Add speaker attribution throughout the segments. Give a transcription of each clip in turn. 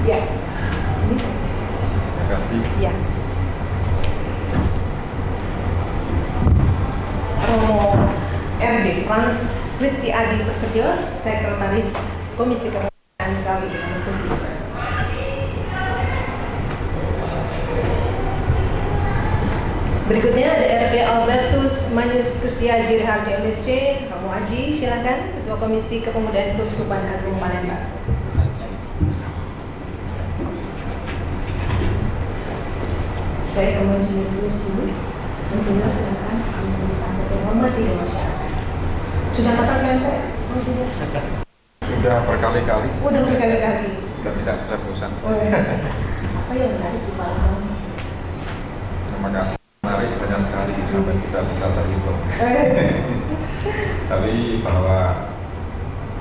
Speaker 1: Ya, sini.
Speaker 2: Terima kasih.
Speaker 1: Ya. Romo RD Frans Kristi Adi Prasetyo, Sekretaris Komisi Kepentingan kali ini posisi. Berikutnya ada RP Albertus Manius Kristiaji Rehardi MSc, Romo Aji, silakan Ketua Komisi Kepemudaan Keuskupan Agung Palembang. Saya kembali dulu. Monsinyur silakan disampaikan masih di masyarakat. Sudah matang kan Pak?
Speaker 2: Sudah berkali-kali.
Speaker 1: Udah berkali-kali.
Speaker 2: Sudah tidak bisa bosan.
Speaker 1: Oh, ya. Apa yang menarik di Palembang?
Speaker 2: Terima kasih. Menarik banyak sekali sampai kita bisa terhitung. Tapi bahwa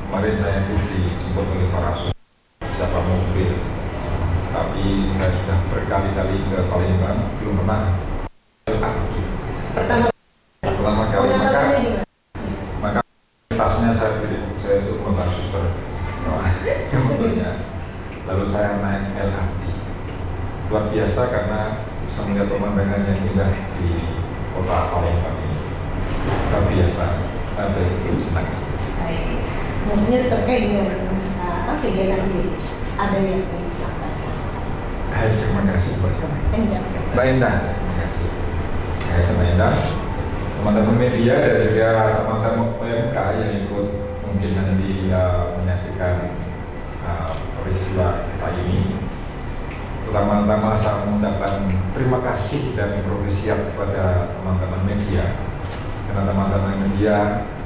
Speaker 2: kemarin saya itu dijemput oleh para siapa mobil. Tapi saya sudah berkali-kali ke Palembang, belum pernah LRT. Pertama kali maka tasnya saya suruh Mbak Suster sebetulnya. Lalu saya naik LRT. Luar biasa karena bisa melihat pemandangan yang indah di kota Palembang ini. Luar biasa, ada itu senang.
Speaker 1: Maksudnya terkait dengan kegiatan ini, ada yang disampaikan.
Speaker 2: Terima kasih Mbak Endah. Terima kasih Mbak Endah. Teman-teman media dan juga teman-teman PMK yang ikut mungkin nanti menyaksikan peristiwa kita ini. Pertama-tama saya mengucapkan terima kasih dan apresiasi kepada teman-teman media, karena teman-teman media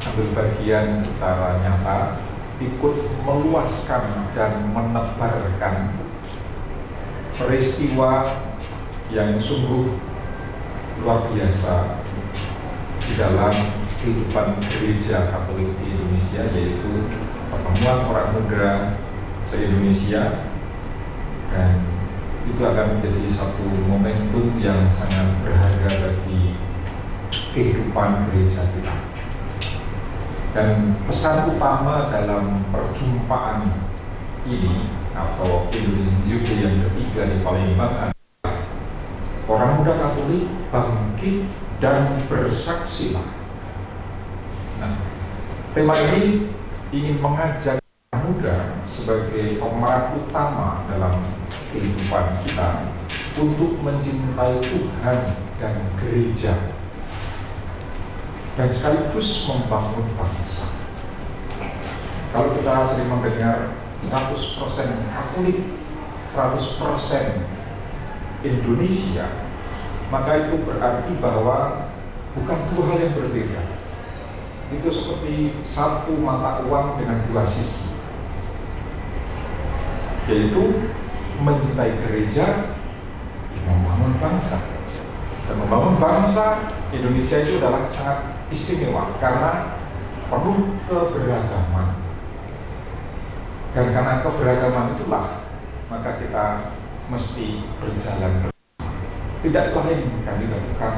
Speaker 2: ambil bagian secara nyata, ikut meluaskan dan menebarkan peristiwa yang sungguh luar biasa di dalam kehidupan gereja Katolik di Indonesia, yaitu pertemuan orang muda se-Indonesia, dan itu akan menjadi satu momentum yang sangat berharga bagi kehidupan gereja kita. Dan pesan utama dalam perjumpaan ini atau Indonesian Jubilee yang ketiga di Palembang adalah orang muda Katolik bangkit dan bersaksilah. Nah, tema ini ingin mengajak orang muda sebagai pemeran utama dalam kehidupan kita untuk mencintai Tuhan dan gereja dan sekaligus membangun bangsa. Kalau kita sering mendengar 100% Katolik, 100% Indonesia, maka itu berarti bahwa bukan dua hal yang berbeda. Itu seperti satu mata uang dengan dua sisi, yaitu mencintai gereja, membangun bangsa. Dan membangun bangsa Indonesia itu adalah sangat istimewa karena penuh keberagaman. Dan karena keberagaman itulah maka kita mesti berjalan bersama. Tidak lain dan dilakukan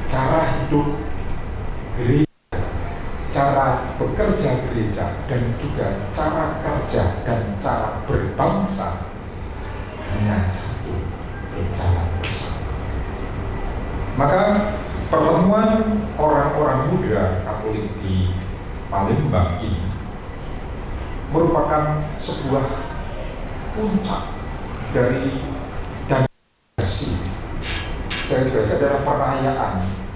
Speaker 2: cara hidup gereja, cara bekerja gereja, dan juga cara kerja dan cara berbangsa hanya satu, berjalan bersama. Maka pertemuan orang-orang muda Katolik di Palembang ini merupakan sebuah puncak dari dasi. Saya adalah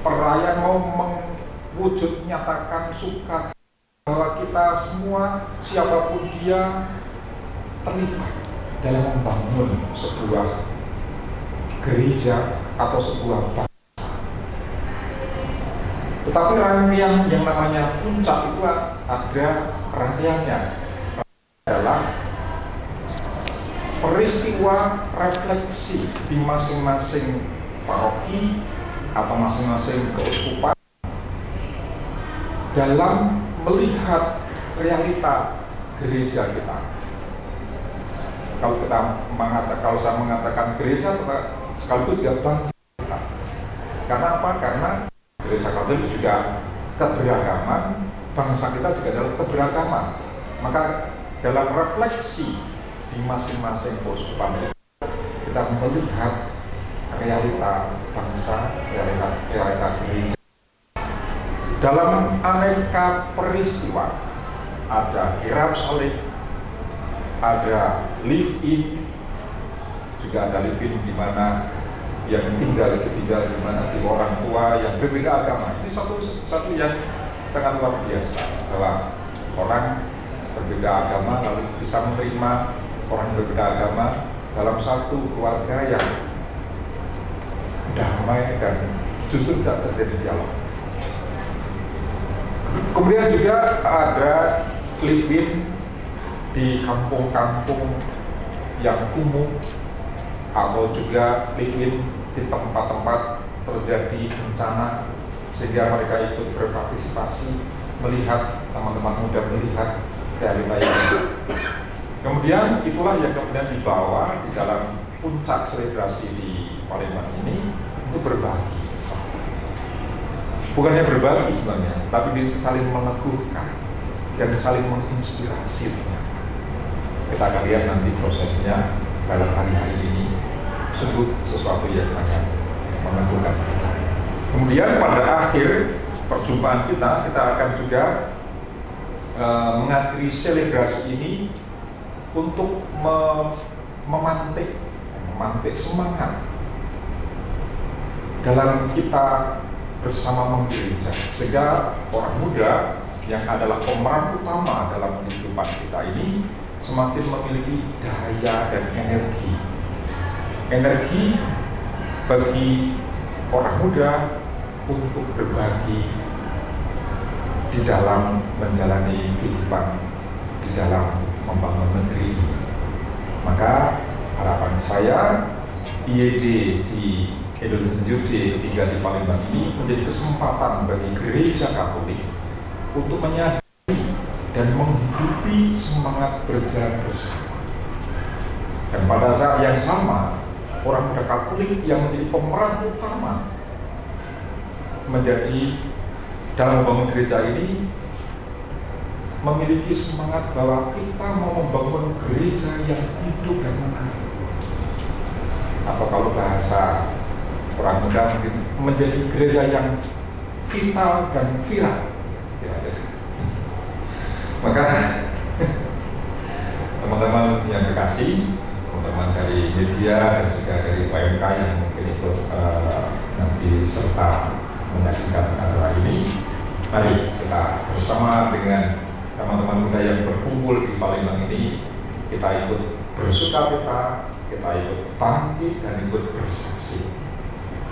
Speaker 2: perayaan mau mewujud nyatakan suka bahwa kita semua siapapun dia terlibat dalam membangun sebuah gereja atau sebuah bangsa. Tetapi rangkaian yang namanya puncak itu ada rangkaiannya, adalah peristiwa refleksi di masing-masing paroki atau masing-masing keuskupan dalam melihat realita gereja kita. Kalau saya mengatakan gereja, sekaligus juga bangsa kita. Karena apa? Karena gereja Katolik juga keberagaman, bangsa kita juga adalah keberagaman. Maka dalam refleksi di masing-masing keuskupan itu kita melihat realita bangsa, realita gereja. Dalam aneka peristiwa, ada kirab salib, ada live-in, juga ada live-in di mana yang tinggal di mana di orang tua yang berbeda agama. Ini satu yang sangat luar biasa, bahwa orang berbeda agama lalu bisa menerima orang berbeda agama dalam satu keluarga yang damai dan justru tidak terjadi dialog. Kemudian juga ada live-in di kampung-kampung yang kumuh, atau juga live-in di tempat-tempat terjadi bencana sehingga mereka ikut berpartisipasi, melihat teman-teman muda melihat realita yang itu. Kemudian itulah yang kemudian dibawa di dalam puncak selebrasi di Palembang ini untuk berbagi. Bukan hanya berbagi sebenarnya, tapi saling meneguhkan dan saling menginspirasi. Kita akan lihat nanti prosesnya dalam hari-hari ini, sungguh sesuatu yang sangat meneguhkan kita. Kemudian pada akhir perjumpaan kita akan juga mengakhiri selebrasi ini untuk memantik semangat dalam kita bersama menggereja, sehingga orang muda yang adalah pemeran utama dalam kehidupan kita ini semakin memiliki daya dan energi bagi orang muda untuk berbagi di dalam menjalani kehidupan, di dalam membangun negeri ini. Maka harapan saya IED di Indonesian Youth Day ketiga di Palembang ini menjadi kesempatan bagi gereja Katolik untuk menyadari dan menghidupi semangat berjalan bersama. Dan pada saat yang sama, orang muda Katolik yang menjadi pemeran utama menjadi dalam membangun gereja ini memiliki semangat bahwa kita mau membangun gereja yang hidup dan menarik. Atau kalau bahasa orang muda mungkin menjadi gereja yang vital dan viral. Maka teman-teman yang terkasih, teman-teman dari media dan juga dari UMK yang mungkin ikut nanti serta menyaksikan acara ini, mari kita bersama dengan teman-teman muda yang berkumpul di Palembang ini, kita ikut bersukacita, kita ikut bangkit dan ikut bersaksi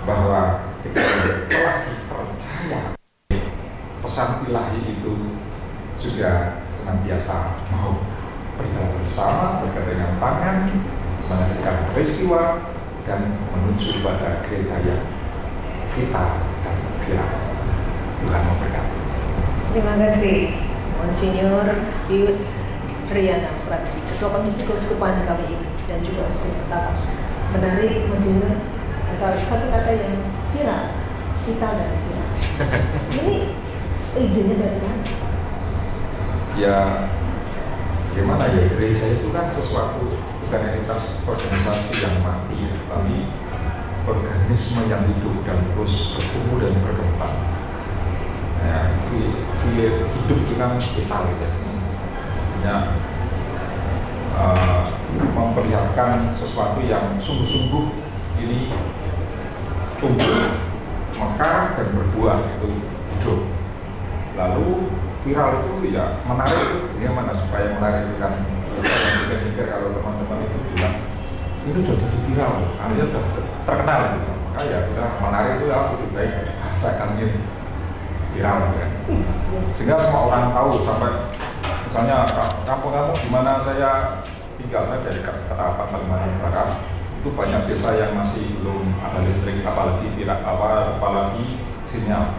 Speaker 2: bahwa kita telah dipercaya pesan ilahi itu juga senantiasa mau berjalan bersama, bergandengan tangan, menyaksikan peristiwa dan menuju pada gereja yang vital dan viral. Tuhan memberkati.
Speaker 1: Terima kasih Monsinyur Pius Triana Pratri, Ketua Komisi Keuskupan kami ini, dan juga Uskup Ketapang. Menarik Monsinyur, atau satu kata yang viral, vital dan viral. Ini idenya dari mana?
Speaker 2: Ya, gimana ya, gereja itu kan sesuatu bukan entitas organisasi yang mati, tapi organisme yang hidup dan terus bertumbuh dan berkembang. Ya, hidup itu kan vital ya. Ya, memperlihatkan sesuatu yang sungguh-sungguh ini tumbuh, mekar dan berbuah, itu hidup. Lalu viral itu ya menarik itu, bagaimana supaya menarik itu kan? Kita mikir kalau teman-teman itu bilang ini sudah jadi viral, artinya sudah terkenal gitu. Maka ya udah menarik itu ya lebih baik dibahasakan ini viral kan. Sehingga semua orang tahu, sampai misalnya kampung-kampung di mana saya tinggal, saya dari Ketapang Kalimantan Barat, itu banyak desa yang masih belum ada listrik, apalagi sinyal.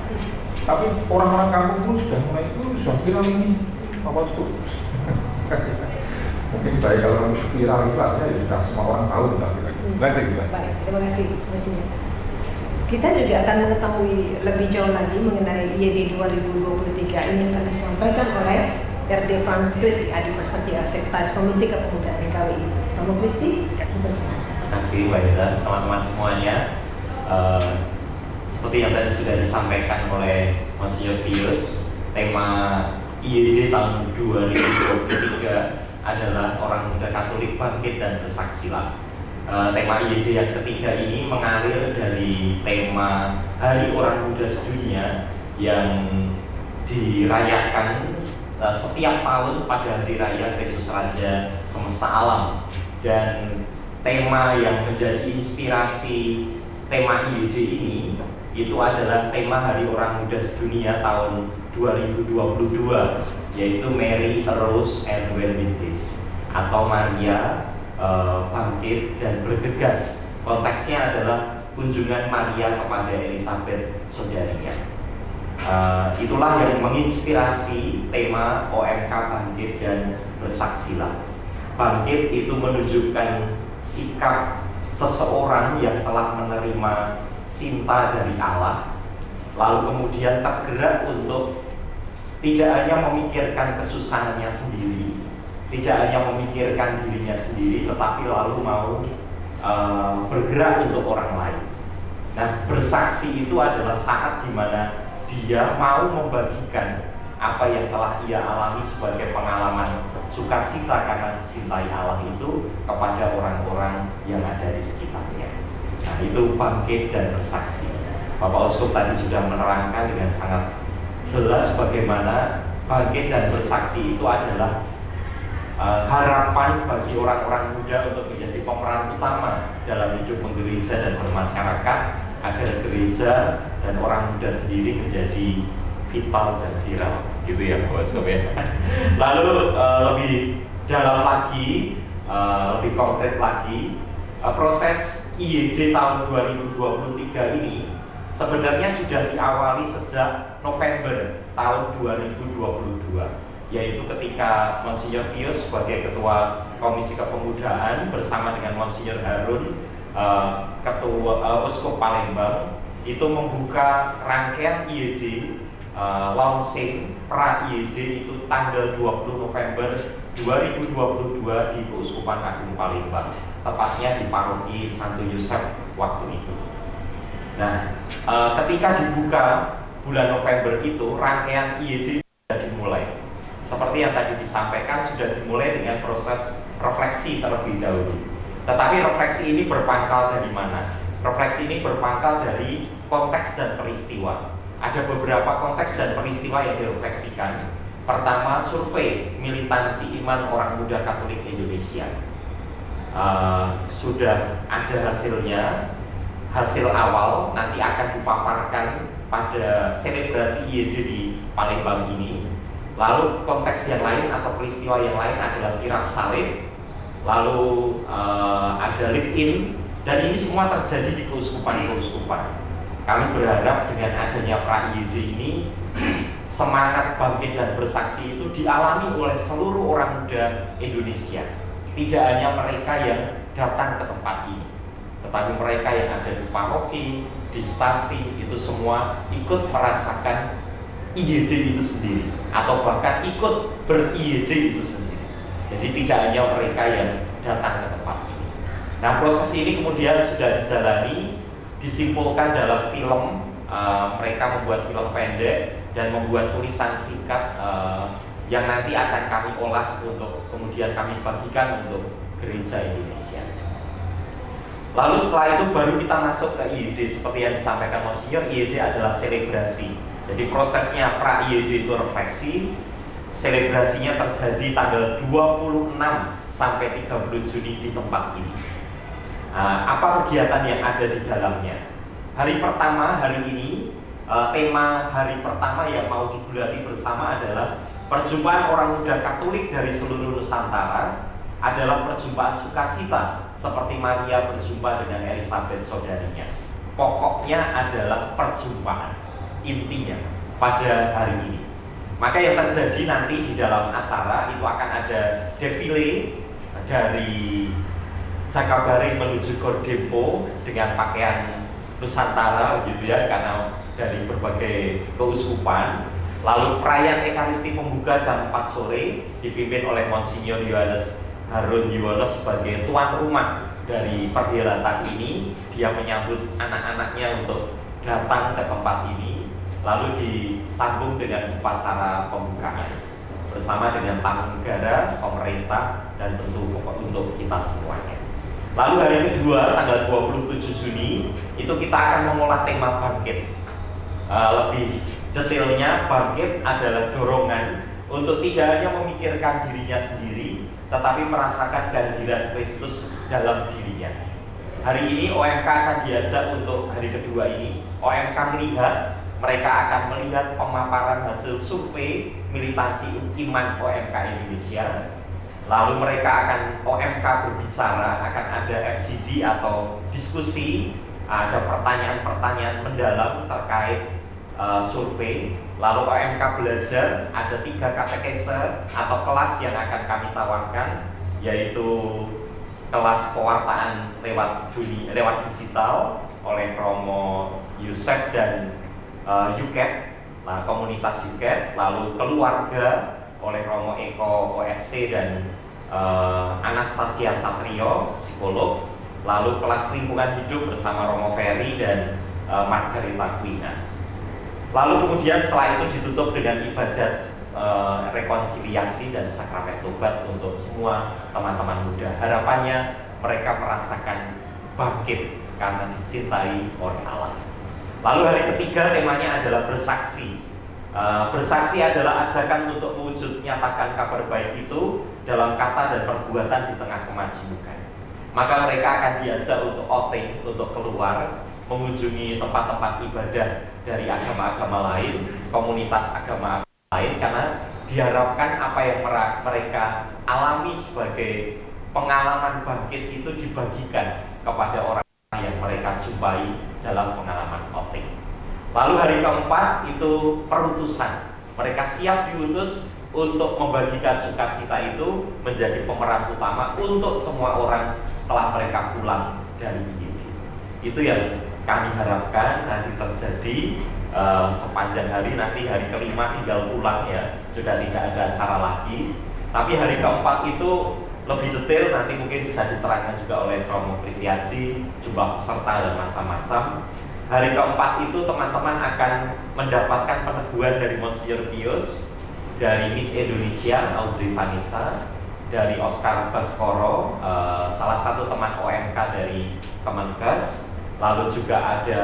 Speaker 2: Tapi orang-orang kampung pun sudah mulai sudah viral ini apa itu? Mungkin baik kalau viral itu artinya ya sudah semua orang tahu sudah viral. Baik,
Speaker 1: terima kasih Monsinyur. Kita juga akan mengetahui lebih jauh lagi mengenai IED 2023 ini akan disampaikan oleh RD Franz Kristi Adi Prasetya, Sekretaris Komisi Kepemudaan KWI. Kamu Kristi, dipersilakan.
Speaker 3: Terima kasih Mbak Ira, teman-teman semuanya. Seperti yang tadi sudah disampaikan oleh Monsinyur Pius, tema IYD tahun 2023 adalah Orang Muda Katolik Bangkit dan Bersaksilah. Tema IYD yang ketiga ini mengalir dari tema Hari Orang Muda Sedunia yang dirayakan setiap tahun pada Hari Raya Kristus Raja Semesta Alam. Dan tema yang menjadi inspirasi tema IYD ini itu adalah tema Hari Orang Muda Sedunia tahun 2022, yaitu Mary Arose and Went with This, atau Maria bangkit dan bergegas. Konteksnya adalah kunjungan Maria kepada Elizabeth saudarinya. Itulah yang menginspirasi tema OMK Bangkit dan Bersaksilah. Bangkit itu menunjukkan sikap seseorang yang telah menerima cinta dari Allah, lalu kemudian tergerak untuk tidak hanya memikirkan kesusahannya sendiri, tidak hanya memikirkan dirinya sendiri, tetapi lalu mau bergerak untuk orang lain. Nah, bersaksi itu adalah saat di mana dia mau membagikan apa yang telah ia alami sebagai pengalaman sukacita karena dicintai Allah itu kepada orang-orang yang ada di sekitarnya. Nah, itu bangkit dan bersaksi. Bapak Uskup tadi sudah menerangkan dengan sangat jelas bagaimana bangkit dan bersaksi itu adalah harapan bagi orang-orang muda untuk menjadi pemeran utama dalam hidup menggereja dan bermasyarakat, agar gereja dan orang muda sendiri menjadi vital dan viral, gitu ya Bapak Uskup ya. Lalu lebih dalam lagi, lebih konkret lagi, proses IYD tahun 2023 ini sebenarnya sudah diawali sejak November tahun 2022, yaitu ketika Monsinyur Pius sebagai Ketua Komisi Kepemudaan bersama dengan Monsinyur Harun, Ketua Uskup Palembang, itu membuka rangkaian IYD, launching pra IYD itu tanggal 20 November 2022 di Keuskupan Agung Palembang, tepatnya di Paroki Santo Yosef waktu itu. Nah, ketika dibuka bulan November itu, rangkaian IYD sudah dimulai. Seperti yang tadi disampaikan, sudah dimulai dengan proses refleksi terlebih dahulu. Tetapi refleksi ini berpangkal dari mana? Refleksi ini berpangkal dari konteks dan peristiwa. Ada beberapa konteks dan peristiwa yang direfleksikan. Pertama, survei militansi iman orang muda Katolik Indonesia. Sudah ada hasilnya. Hasil awal nanti akan dipaparkan pada selebrasi IYD di Palembang ini. Lalu konteks yang lain atau peristiwa yang lain adalah kirap salib, lalu ada live-in, dan ini semua terjadi di keuskupan-keuskupan. Kami berharap dengan adanya pra IYD ini, semangat bangkit dan bersaksi itu dialami oleh seluruh orang muda Indonesia. Tidak hanya mereka yang datang ke tempat ini, tetapi mereka yang ada di paroki, di stasi, itu semua ikut merasakan IYD itu sendiri, atau bahkan ikut ber-IYD itu sendiri. Jadi tidak hanya mereka yang datang ke tempat ini. Nah, proses ini kemudian sudah dijalani, disimpulkan dalam film. Mereka membuat film pendek dan membuat tulisan singkat yang nanti akan kami olah untuk kemudian kami bagikan untuk gereja Indonesia. Lalu setelah itu baru kita masuk ke IYD. Seperti yang disampaikan Monsinyur, IYD adalah selebrasi. Jadi prosesnya pra IYD itu refleksi, selebrasinya terjadi tanggal 26 sampai 30 Juni di tempat ini. Apa kegiatan yang ada di dalamnya? Hari pertama hari ini, tema hari pertama yang mau digulati bersama adalah perjumpaan orang muda Katolik dari seluruh Nusantara. Adalah perjumpaan sukacita seperti Maria berjumpa dengan Elizabeth saudarinya. Pokoknya adalah perjumpaan, intinya pada hari ini. Maka yang terjadi nanti di dalam acara itu akan ada defile dari Jakabaring menuju Gordempo dengan pakaian Nusantara gitu ya, karena dari berbagai keuskupan. Lalu perayaan Ekaristi Pembuka jam 4 sore dipimpin oleh Monsinyur Yohanes Harun Yuwono sebagai tuan rumah dari perhelatan ini. Dia menyambut anak-anaknya untuk datang ke tempat ini, lalu disambung dengan upacara pembukaan bersama dengan tamu negara, pemerintah, dan tentu untuk kita semuanya. Lalu hari kedua, tanggal 27 Juni, itu kita akan mengolah tema bangkit. Lebih detailnya, bangkit adalah dorongan untuk tidak hanya memikirkan dirinya sendiri, tetapi merasakan kehadiran Kristus dalam dirinya. Hari ini OMK akan diajak untuk hari kedua ini. OMK mereka akan melihat pemaparan hasil survei militansi iman OMK Indonesia. Lalu mereka akan OMK berbicara, akan ada FGD atau diskusi, ada pertanyaan-pertanyaan mendalam terkait survei. Lalu OMK belajar, ada 3 katekese atau kelas yang akan kami tawarkan, yaitu kelas pewartaan lewat digital oleh Romo Yusef dan UKET, komunitas UKET. Lalu keluarga oleh Romo Eko OSC dan Anastasia Satrio, psikolog. Lalu kelas lingkungan hidup bersama Romo Ferry dan Margarita Quina. Lalu kemudian setelah itu ditutup dengan ibadat rekonsiliasi dan sakramen tobat untuk semua teman-teman muda. Harapannya mereka merasakan bangkit karena dicintai oleh Allah. Lalu hari ketiga temanya adalah bersaksi. Bersaksi adalah ajakan untuk mewujud nyatakan kabar baik itu dalam kata dan perbuatan di tengah kemajemukan. Maka mereka akan diajak untuk outing, untuk keluar, mengunjungi tempat-tempat ibadah dari agama-agama lain, komunitas agama lain, karena diharapkan apa yang mereka alami sebagai pengalaman bangkit itu dibagikan kepada orang yang mereka jumpai dalam pengalaman outing. Lalu hari keempat itu perutusan. Mereka siap diutus untuk membagikan sukacita itu menjadi pemeran utama untuk semua orang setelah mereka pulang dari IED. Itu yang kami harapkan nanti terjadi sepanjang hari. Nanti hari kelima tinggal pulang ya, sudah tidak ada acara lagi. Tapi hari keempat itu lebih detail, nanti mungkin bisa diterangkan juga oleh Romo Krisiaji, jumlah peserta dan macam-macam. Hari keempat itu teman-teman akan mendapatkan peneguhan dari Monsinyur Pius, dari Miss Indonesia Audrey Vanessa, dari Oscar Baskoro, salah satu teman OMK dari Kemenkes. Lalu juga ada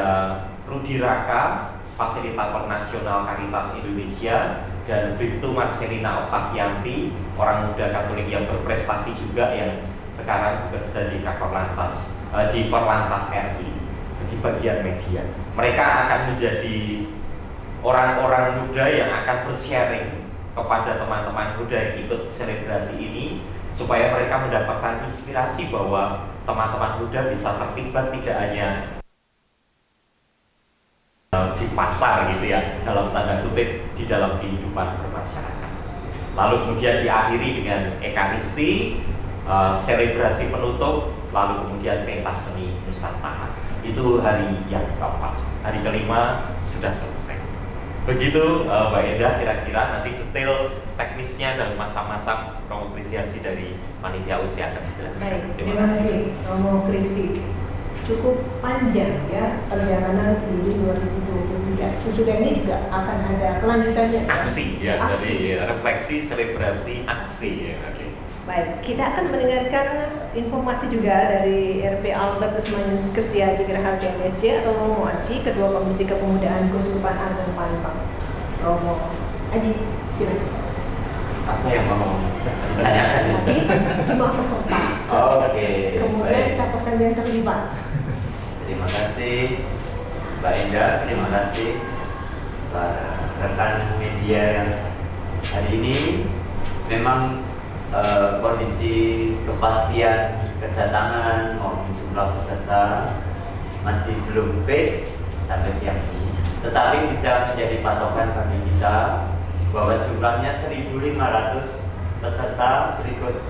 Speaker 3: Rudi Raka, Fasilitator Nasional Caritas Indonesia, dan Bribtu Marcelina Octavianti, orang muda Katolik yang berprestasi juga yang sekarang bekerja di Kakorlantas, di Korlantas RI, di bagian media. Mereka akan menjadi orang-orang muda yang akan bersharing kepada teman-teman muda yang ikut selebrasi ini, supaya mereka mendapatkan inspirasi bahwa teman-teman muda bisa terlibat tidak hanya di pasar gitu ya, dalam tanda kutip, di dalam kehidupan bermasyarakat. Lalu kemudian diakhiri dengan Ekaristi, selebrasi penutup, lalu kemudian pentas seni Nusantara. Itu hari yang keempat. Hari kelima sudah selesai. Begitu Mbak Endah, kira-kira nanti detail teknisnya dan macam-macam Romo Krisiaji dari Panitia UC akan dijelaskan.
Speaker 1: Baik, terima kasih Romo Kristi. Cukup panjang ya perjalanan di 2023. Sesudah ini juga akan ada kelanjutannya.
Speaker 3: Aksi ya,
Speaker 1: aksi.
Speaker 3: Dari refleksi, selebrasi, aksi ya. Okay.
Speaker 1: Baik, kita akan mendengarkan informasi juga dari RP Albertus Magnus Kristiaji Gerhardi MSC atau Romo Aji, Ketua Komisi Kepemudaan Keuskupan Agung Palembang. Romo Aji, silakan.
Speaker 4: Apa yang mau ditanyakan?
Speaker 1: Nanti jumlah peserta.
Speaker 4: Oke.
Speaker 1: Kemudian siapa saja yang terlibat.
Speaker 4: Terima kasih Mbak Endah, terima kasih para rekan media yang hari ini memang kondisi kepastian kedatangan maupun jumlah peserta masih belum fix sampai siang ini, tetapi bisa menjadi patokan bagi kita bahwa jumlahnya 1.500 peserta berikut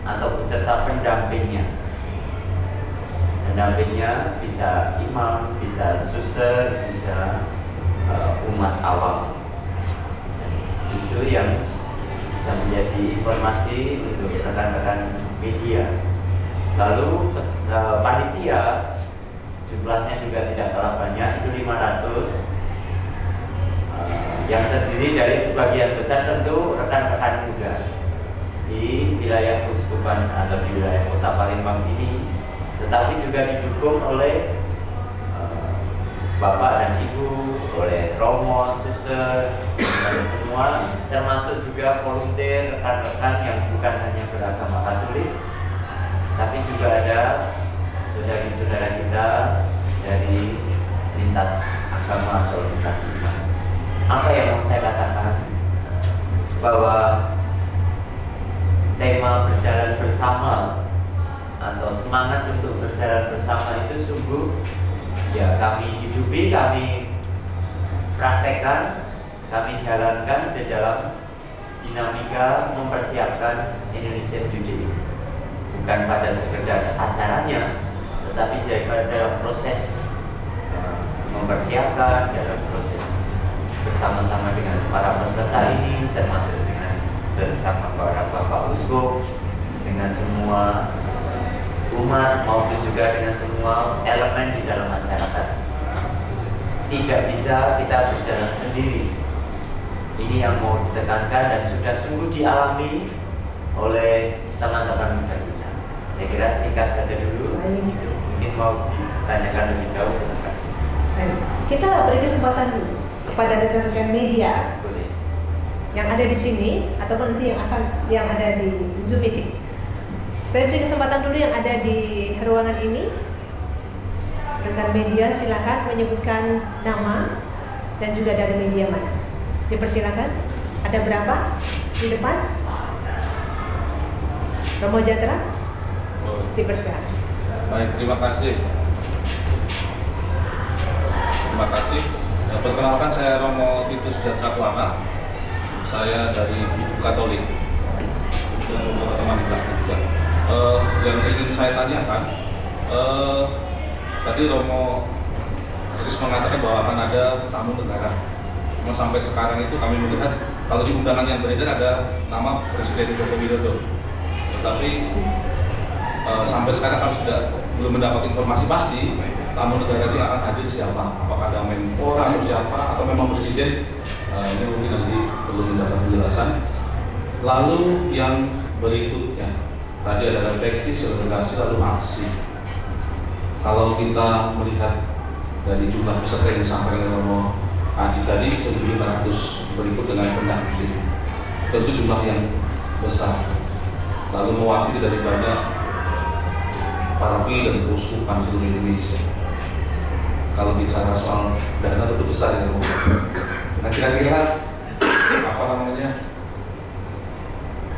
Speaker 4: atau peserta pendampingnya. Pendampingnya bisa imam, bisa suster, bisa umat awam. itu yang bisa menjadi informasi untuk rekan-rekan media. Lalu panitia jumlahnya juga tidak kalah banyak, itu 500, yang terdiri dari sebagian besar tentu rekan-rekan muda di wilayah Keuskupan atau di wilayah Kota Palembang ini, tetapi juga didukung oleh Bapak dan Ibu, oleh Romo, Suster, dan semua, termasuk juga volunteer rekan-rekan yang bukan hanya beragama Katolik, tapi juga ada saudari-saudara kita dari lintas agama atau lintas iman. Apa yang mau saya katakan? Bahwa tema berjalan bersama atau semangat untuk berjalan bersama itu sungguh ya kami hidupi, kami praktekkan, kami jalankan di dalam dinamika mempersiapkan Indonesian Youth Day. Bukan pada sekedar acaranya, tetapi dalam proses mempersiapkan, dalam proses bersama-sama dengan para peserta ini, termasuk dengan bersama para Bapak Uskup, dengan semua umat maupun juga dengan semua elemen di dalam masyarakat. Tidak bisa kita berjalan sendiri. Ini yang mau ditekankan dan sudah sungguh dialami oleh teman-teman muda kita. Saya kira singkat saja dulu. Mungkin mau ditanyakan lebih jauh, silakan.
Speaker 1: Kita beri kesempatan kepada rekan-rekan media
Speaker 4: Boleh.
Speaker 1: yang ada di sini ataupun nanti yang ada di Zoom meeting. Saya beri kesempatan dulu yang ada di ruangan ini. Rekan media silakan menyebutkan nama dan juga dari media mana. Dipersilakan. Ada berapa di depan? Romo Jatra? Dipersilakan.
Speaker 5: Baik, terima kasih. Terima kasih. Perkenalkan, saya Romo Titus Jatra. Saya dari Ibu Katolik. Dan untuk teman belakang juga. Yang ingin saya tanyakan, tadi Romo Kris mengatakan bahwa akan ada tamu negara. Cuma sampai sekarang itu kami melihat kalau di undangan yang beredar ada nama Presiden Joko Widodo. Tetapi sampai sekarang kami belum mendapat informasi pasti tamu negara itu yang akan hadir siapa. Apakah ada Menpora atau siapa atau memang Presiden? Ini mungkin nanti perlu mendapat penjelasan. Lalu yang berikutnya, tadi ada refleksi, selebrasi, lalu aksi. Kalau kita melihat dari jumlah peserta yang disampaikan oleh Romo Aji tadi 1.500 berikut dengan pendamping, tentu jumlah yang besar. Lalu mewakili dari banyak paroki dan keuskupan di seluruh Indonesia. Kalau bicara soal dana tentu besar ya, Romo. Nah, kira-kira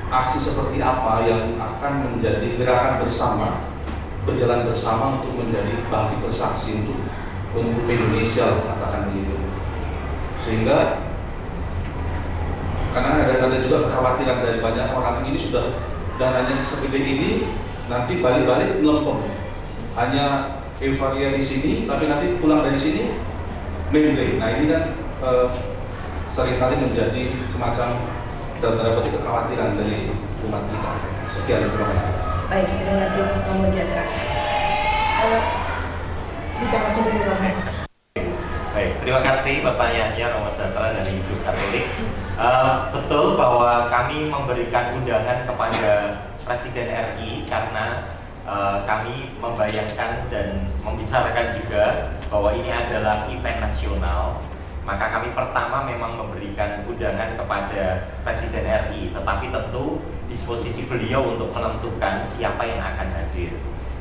Speaker 5: aksi seperti apa yang akan menjadi gerakan bersama, berjalan bersama untuk menjadi bagi bersaksi untuk Indonesia, katakan begitu. Sehingga karena ada juga kekhawatiran dari banyak orang, ini sudah dananya segede ini, nanti balik-balik melempem, hanya euforia di sini, tapi nanti pulang dari sini menggeleng. Nah, ini kan seringkali menjadi semacam dan terdapat kekhawatiran dari umat kita. Sekian, terima kasih.
Speaker 1: Baik, terima kasih Romo Jatra. Kita langsung dulu.
Speaker 3: Baik, terima kasih Bapak Yahya, Romo Jatra dari Ibu Katolik. Betul bahwa kami memberikan undangan kepada Presiden RI karena kami membayangkan dan membicarakan juga bahwa ini adalah event nasional. Maka kami pertama memang memberikan undangan kepada Presiden RI, tetapi tentu disposisi beliau untuk menentukan siapa yang akan hadir.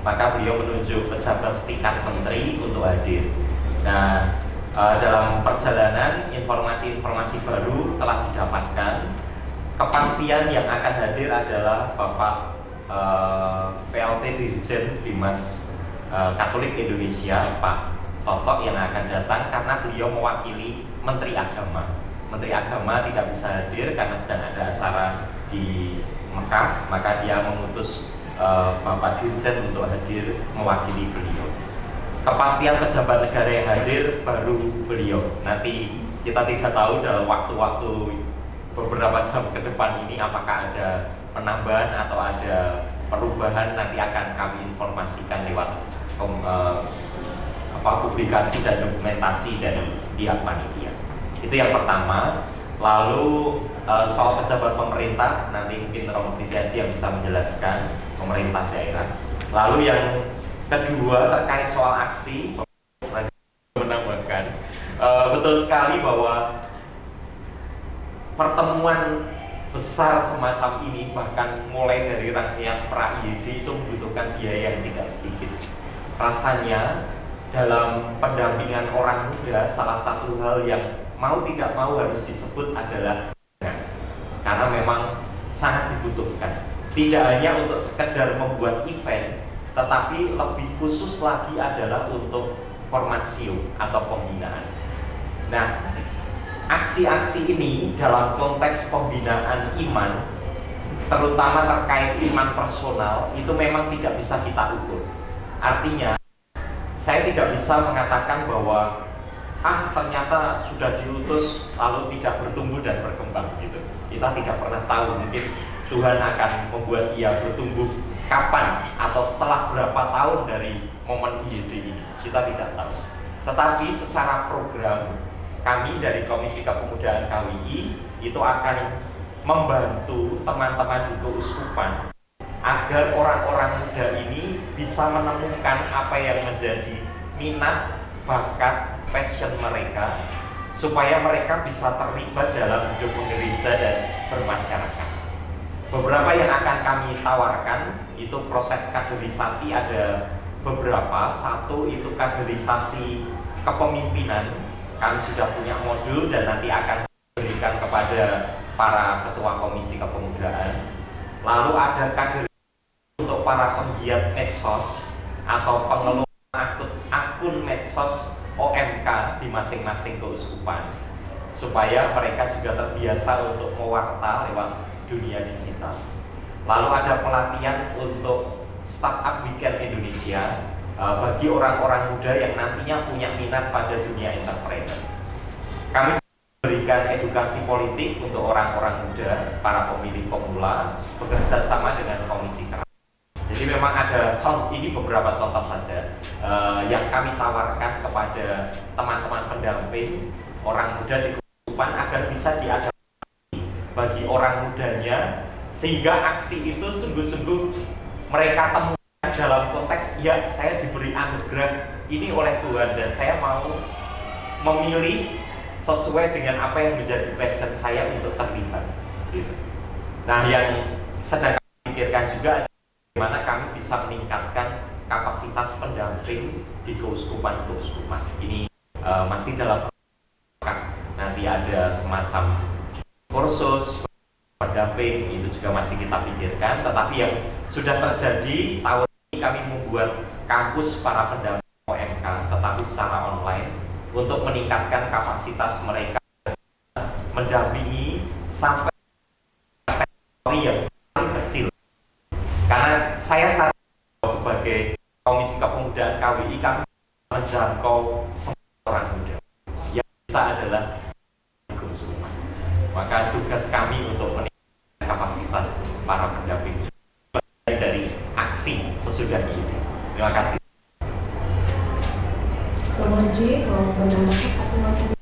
Speaker 3: Maka beliau menunjuk pejabat setingkat menteri untuk hadir. Nah, dalam perjalanan informasi-informasi baru telah didapatkan. Kepastian yang akan hadir adalah Bapak PLT Dirjen Bimas Katolik Indonesia, Pak Toto, yang akan datang karena beliau mewakili Menteri Agama. Menteri Agama tidak bisa hadir karena sedang ada acara di Mekah, maka dia mengutus Bapak Dirjen untuk hadir mewakili beliau. Kepastian pejabat negara yang hadir baru beliau. Nanti kita tidak tahu dalam waktu-waktu beberapa jam ke depan ini apakah ada penambahan atau ada perubahan, nanti akan kami informasikan lewat publikasi dan dokumentasi dari pihak panitia. Itu yang pertama. Lalu soal pejabat pemerintah, nanti mungkin Romo Krisiaji yang bisa menjelaskan, pemerintah daerah. Lalu yang kedua terkait soal aksi, menambahkan betul sekali bahwa pertemuan besar semacam ini, bahkan mulai dari rangkaian pra-IED itu membutuhkan biaya yang tidak sedikit. Rasanya dalam pendampingan orang muda, salah satu hal yang mau tidak mau harus disebut adalah karena memang sangat dibutuhkan. Tidak hanya untuk sekedar membuat event, tetapi lebih khusus lagi adalah untuk formatio atau pembinaan. Nah, aksi-aksi ini dalam konteks pembinaan iman, terutama terkait iman personal, itu memang tidak bisa kita ukur. Artinya, saya tidak bisa mengatakan bahwa ternyata sudah diutus lalu tidak bertumbuh dan berkembang gitu. Kita tidak pernah tahu, mungkin Tuhan akan membuat ia bertumbuh kapan atau setelah berapa tahun dari momen IED ini, kita tidak tahu. Tetapi secara program, kami dari Komisi Kepemudaan KWI itu akan membantu teman-teman di keuskupan agar orang-orang muda ini bisa menemukan apa yang menjadi minat, bakat, passion mereka, supaya mereka bisa terlibat dalam hidup gereja dan bermasyarakat. Beberapa yang akan kami tawarkan itu proses kaderisasi, ada beberapa. Satu itu kaderisasi kepemimpinan, kami sudah punya modul dan nanti akan diberikan kepada para ketua komisi kepemudaan. Lalu ada kaderisasi untuk para penggiat medsos atau pengelola akun medsos OMK di masing-masing keuskupan, supaya mereka juga terbiasa untuk mewarta lewat dunia digital. Lalu ada pelatihan untuk Startup Weekend Indonesia bagi orang-orang muda yang nantinya punya minat pada dunia entrepreneur. Kami berikan edukasi politik untuk orang-orang muda, para pemilih pemula, bekerja sama dengan Komisi Keras. Jadi memang ada contoh, ini beberapa contoh saja yang kami tawarkan kepada teman-teman pendamping orang muda di keuskupan agar bisa diadaptasi bagi orang mudanya, sehingga aksi itu sungguh-sungguh mereka temukan dalam konteks, ya saya diberi anugerah ini oleh Tuhan dan saya mau memilih sesuai dengan apa yang menjadi passion saya untuk terlibat gitu. Nah, yang sedang kami pikirkan juga bagaimana kami bisa meningkatkan kapasitas pendamping di keuskupan-keuskupan. Ini masih dalam nanti ada semacam kursus pendamping, itu juga masih kita pikirkan. Tetapi yang sudah terjadi tahun ini, kami membuat kampus para pendamping OMK tetapi secara online untuk meningkatkan kapasitas mereka mendampingi sampai yang paling kecil. Karena saya sebagai Komisi Kepemudaan KWI, kami menjangkau semua orang muda. Yang bisa adalah keuskupan. Maka tugas kami untuk meningkatkan kapasitas para pendamping juga dari aksi sesudah ini. Terima kasih.
Speaker 1: Kemudian mau menambahkan atau masih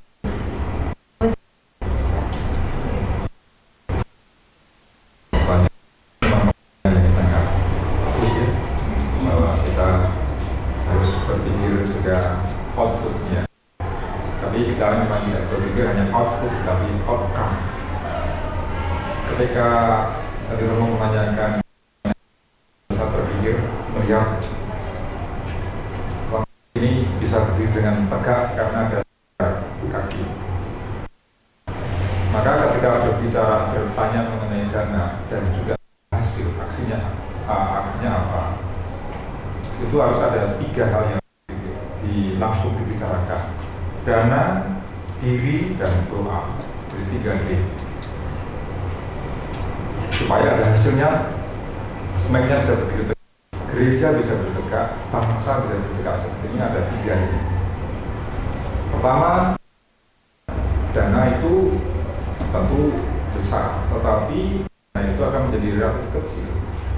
Speaker 2: outputnya, tapi kita memang tidak berpikir hanya output tapi outcome. Ketika tadi Romo menanyakan, saya terpikir melihat ini bisa berdiri dengan tegak karena ada kaki. Maka ketika berbicara, bertanya mengenai dana dan juga hasil aksinya apa, itu harus ada 3 hal yang langsung dibicarakan: dana, diri, dan doa. Jadi 3D. Supaya ada hasilnya, semuanya bisa berdiri tegak, gereja bisa berdiri tegak, bangsa bisa berdiri tegak. Sepertinya ada 3 ini. Pertama, dana itu tentu besar, tetapi itu akan menjadi relatif kecil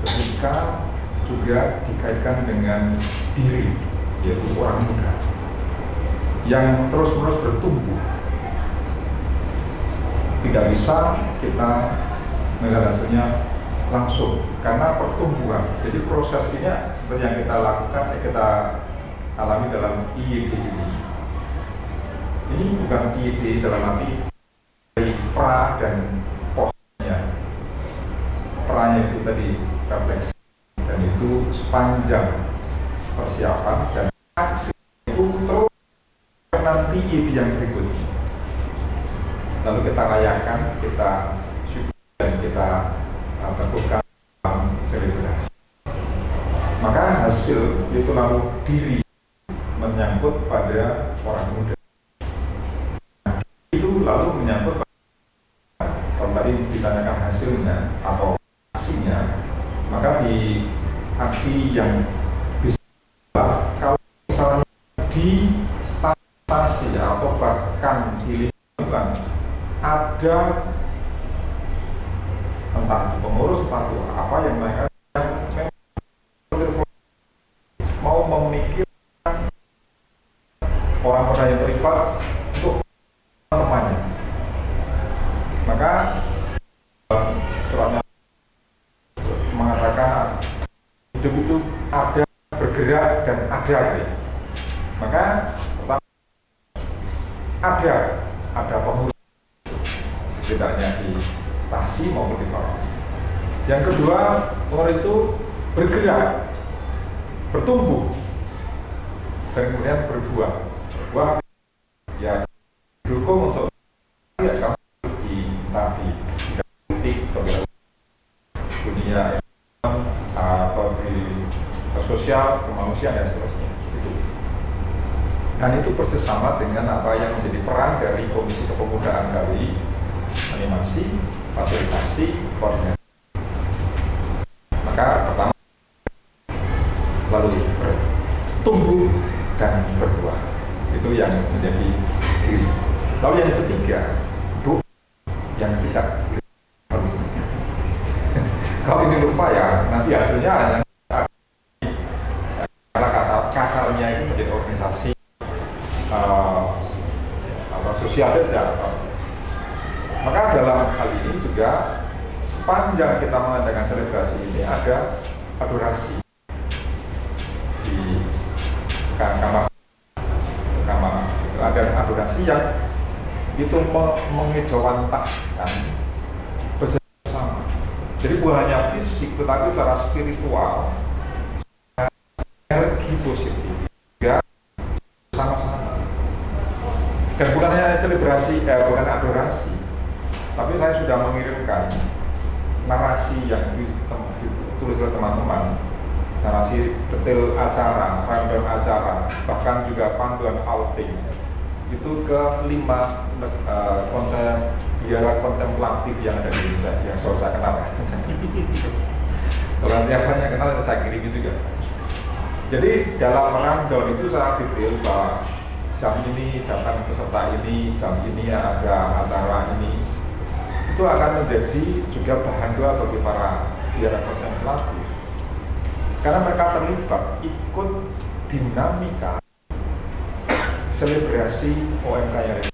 Speaker 2: ketika juga dikaitkan dengan diri, yaitu orang muda yang terus-menerus bertumbuh. Tidak bisa kita melihat hasilnya langsung karena pertumbuhan. Jadi proses ini seperti yang kita lakukan, kita alami dalam IED ini. Ini bukan IED dalam arti dari pra dan postnya. Pra-nya itu tadi refleksi, dan itu sepanjang persiapan dan aksi itu terus nanti IED yang berikutnya. Lalu kita rayakan, kita syukur, dan kita tentukan selebrasi. Maka hasil itu lalu diri menyangkut pada orang muda. Nah, itu lalu menyangkut pada, kalau tadi ditanyakan hasilnya atau aksinya, maka di aksi yang bisa, kalau misalnya di stasi atau bahkan di lingkungan ada entah pengurus, entah apa yang mereka mau memikirkan orang-orang yang terlibat untuk temannya. Maka suratnya mengatakan hidup itu ada, bergerak, dan ada. Maka ada pengurus setidaknya di stasi maupun di bawah. Yang kedua, pengurus itu bergerak, bertumbuh, dan kemudian berbuah. Berbuah ya dukung untuk ya kamu di politik, dunia atau di sosial, kemanusiaan dan seterusnya. Dan itu persis sama dengan apa yang menjadi peran dari Komisi Kepemudaan kali, animasi, fasilitasi, koordinasi. Maka pertama, lalu bertumbuh dan berbuah. Itu yang menjadi diri. Lalu yang ketiga, doa yang tidak kalau ini lupa ya, nanti hasilnya hanya karena kasarnya itu menjadi organisasi atau sosial saja. Maka dalam hal ini juga sepanjang kita mengadakan selebrasi ini ada adorasi di kamar, ada adorasi yang itu mengejawantahkan bersama. Jadi bukan hanya fisik, tetapi secara spiritual, energi positif juga sama-sama. Dan bukan hanya selebrasi, bukan adorasi, tapi saya sudah mengirimkan narasi yang ditulis oleh teman-teman, narasi detail acara, rundown acara, bahkan juga panduan outing itu ke 5 biara kontemplatif yang ada di Indonesia, yang selalu saya kenal. Kalau nanti apa yang kenal saya kirimi juga. Jadi dalam rundown itu sangat detail bahwa jam ini datang peserta ini, jam ini ada acara ini. Itu akan menjadi juga bahan doa bagi para biara kontemplatif, karena mereka terlibat ikut dinamika selebrasi OMK yang ada.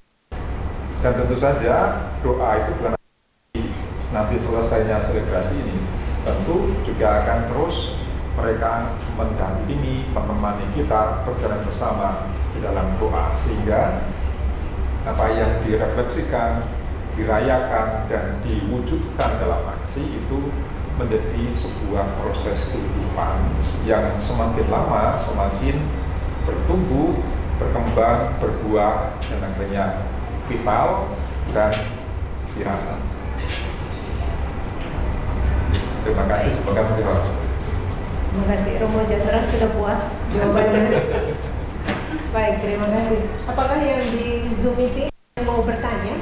Speaker 2: Dan tentu saja doa itu bukan nanti selesainya selebrasi ini, tentu juga akan terus mereka mendampingi, menemani kita berjalan bersama di dalam doa, sehingga apa yang direfleksikan, dirayakan, dan diwujudkan dalam aksi itu menjadi sebuah proses kehidupan yang semakin lama semakin bertumbuh, berkembang, berbuah, dan akhirnya vital dan viral. Terima kasih, semoga menjawab.
Speaker 1: Terima kasih, Romo Jatra sudah puas jawabannya. Baik, terima kasih. Apakah yang di Zoom meeting mau bertanya?